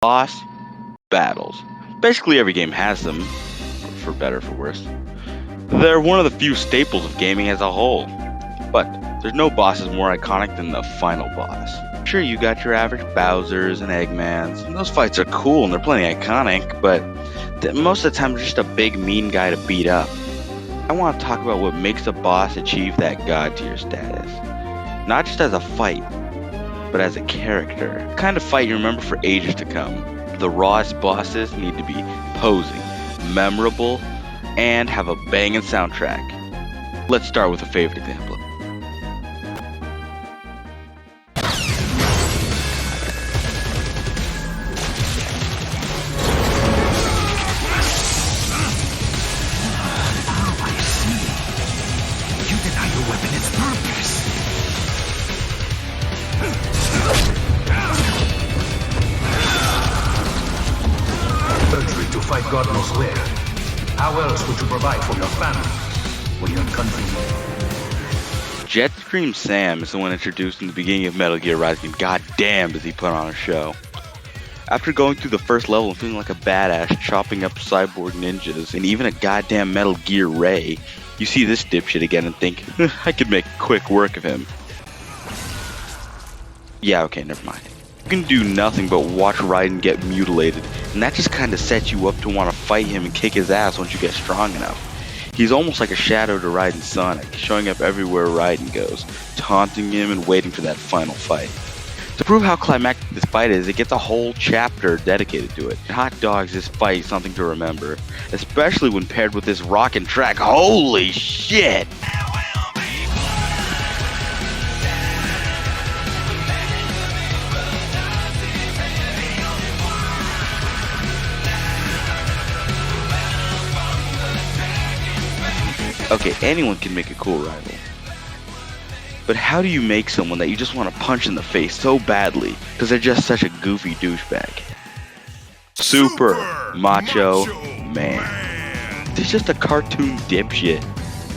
Boss battles. Basically every game has them, for better or for worse. They're one of the few staples of gaming as a whole. But there's no bosses more iconic than the final boss. Sure, you got your average Bowsers and Eggmans, and those fights are cool and they're plenty iconic, but most of the time they're just a big mean guy to beat up. I want to talk about what makes a boss achieve that god tier status. Not just as a fight, but as a character. The kind of fight you remember for ages to come. The rawest bosses need to be posing, memorable, and have a bangin' soundtrack. Let's start with a favorite example. To fight God knows where. How else would you provide for your family or your country? Jetstream Sam is the one introduced in the beginning of Metal Gear Rising, and goddamn does he put on a show. After going through the first level and feeling like a badass, chopping up cyborg ninjas, and even a goddamn Metal Gear Ray, you see this dipshit again and think, I could make quick work of him. Yeah, okay, never mind. You can do nothing but watch Raiden get mutilated, and that just kinda sets you up to want to fight him and kick his ass once you get strong enough. He's almost like a shadow to Raiden's Sonic, showing up everywhere Raiden goes, taunting him and waiting for that final fight. To prove how climactic this fight is, it gets a whole chapter dedicated to it. Hot dogs, this fight is something to remember, especially when paired with this rockin' track. Holy shit! Okay, anyone can make a cool rival. But how do you make someone that you just want to punch in the face so badly because they're just such a goofy douchebag? Super Macho Man. He's just a cartoon dipshit.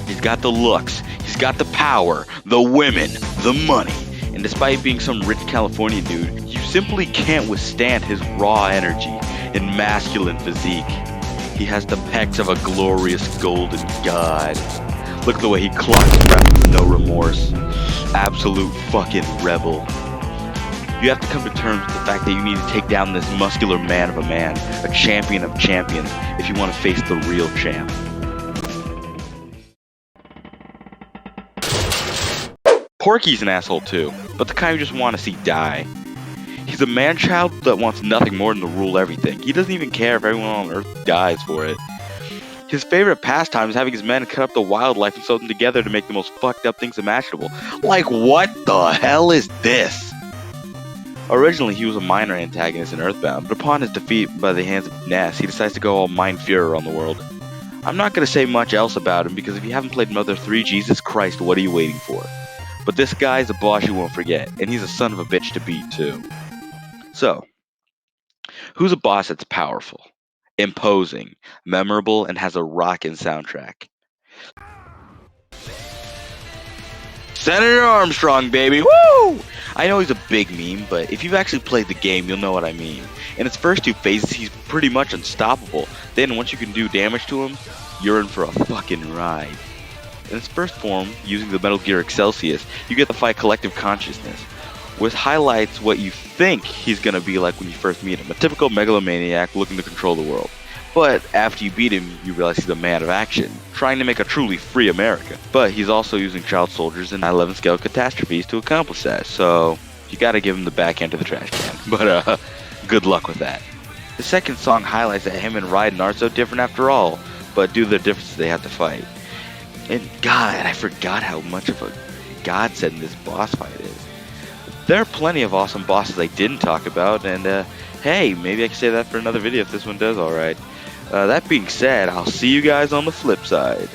He's got the looks, he's got the power, the women, the money. And despite being some rich California dude, you simply can't withstand his raw energy and masculine physique. He has the pecs of a glorious golden god. Look at the way he clocks crap with no remorse. Absolute fucking rebel. You have to come to terms with the fact that you need to take down this muscular man of a man, a champion of champions, if you want to face the real champ. Porky's an asshole too, but the kind you just want to see die. He's a man-child that wants nothing more than to rule everything. He doesn't even care if everyone on Earth dies for it. His favorite pastime is having his men cut up the wildlife and sew them together to make the most fucked up things imaginable. Like, what the hell is this? Originally, he was a minor antagonist in Earthbound, but upon his defeat by the hands of Ness, he decides to go all Mind Fuhrer on the world. I'm not going to say much else about him, because if you haven't played Mother 3, Jesus Christ, what are you waiting for? But this guy's a boss you won't forget, and he's a son of a bitch to beat, too. So, who's a boss that's powerful, imposing, memorable, and has a rockin' soundtrack? Senator Armstrong, baby! Woo! I know he's a big meme, but if you've actually played the game, you'll know what I mean. In its first two phases, he's pretty much unstoppable. Then, once you can do damage to him, you're in for a fucking ride. In its first form, using the Metal Gear Excelsius, you get to fight Collective Consciousness, which highlights what you think he's gonna be like when you first meet him, a typical megalomaniac looking to control the world. But after you beat him, you realize he's a man of action, trying to make a truly free America. But he's also using child soldiers and 9/11 scale catastrophes to accomplish that, so you gotta give him the back end of the trash can. But good luck with that. The second song highlights that him and Raiden aren't so different after all, but due to the differences they have to fight. And God, I forgot how much of a godsend this boss fight is. There are plenty of awesome bosses I didn't talk about, and hey, maybe I can save that for another video if this one does alright. That being said, I'll see you guys on the flip side.